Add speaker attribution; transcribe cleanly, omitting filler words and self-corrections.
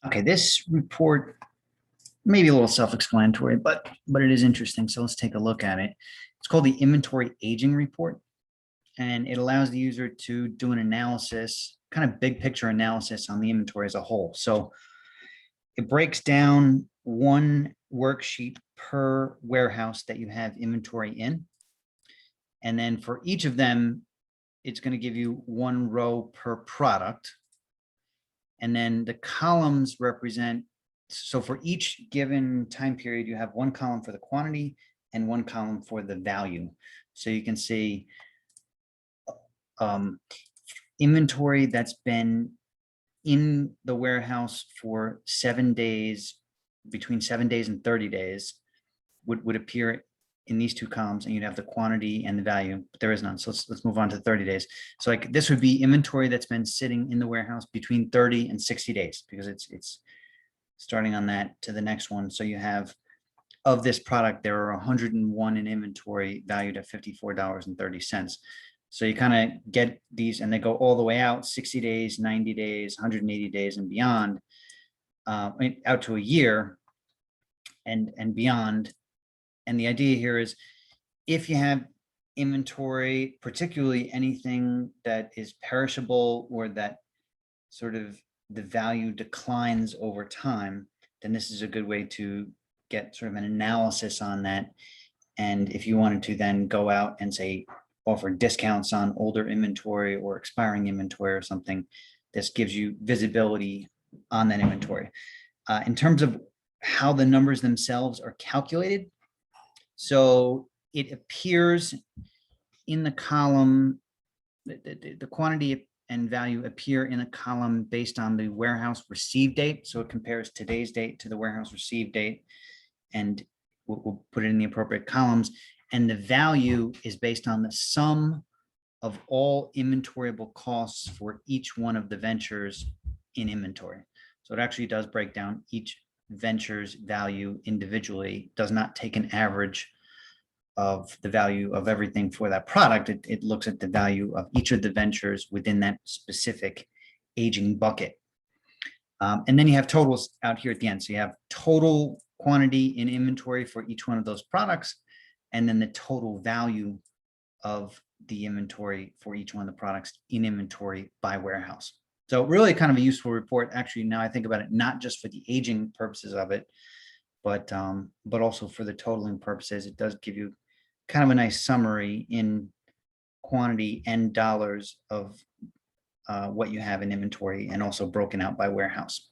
Speaker 1: Okay, this report may be a little self-explanatory, but it is interesting. So let's take a look at it. It's called the Inventory Aging Report, and it allows the user to do an analysis, kind of big picture analysis on the inventory as a whole. So it breaks down one worksheet per warehouse that you have inventory in. And then for each of them, it's going to give you one row per product. And then the columns represent, so for each given time period, you have one column for the quantity and one column for the value. So you can see inventory that's been in the warehouse for 7 days, between 7 days and 30 days would appear in these two columns, and you'd have the quantity and the value, but there is none. So let's move on to 30 days. So like this would be inventory that's been sitting in the warehouse between 30 and 60 days, because it's starting on that to the next one. So you have, of this product, there are 101 in inventory valued at $54.30. So you kind of get these, and they go all the way out 60 days, 90 days, 180 days and beyond, out to a year and beyond. And the idea here is, if you have inventory, particularly anything that is perishable or that sort of the value declines over time, then this is a good way to get sort of an analysis on that. And if you wanted to then go out and say, offer discounts on older inventory or expiring inventory or something, this gives you visibility on that inventory. In terms of how the numbers themselves are calculated, so it appears in the column, the quantity and value appear in a column based on the warehouse receive date. So it compares today's date to the warehouse receive date, and we'll put it in the appropriate columns. And the value is based on the sum of all inventoriable costs for each one of the ventures in inventory. So it actually does break down each venture's value individually, does not take an average of the value of everything for that product. It looks at the value of each of the ventures within that specific aging bucket. And then you have totals out here at the end. So you have total quantity in inventory for each one of those products, and then the total value of the inventory for each one of the products in inventory by warehouse. So really kind of a useful report. Actually, now I think about it, not just for the aging purposes of it, but also for the totaling purposes. It does give you kind of a nice summary in quantity and dollars of what you have in inventory, and also broken out by warehouse.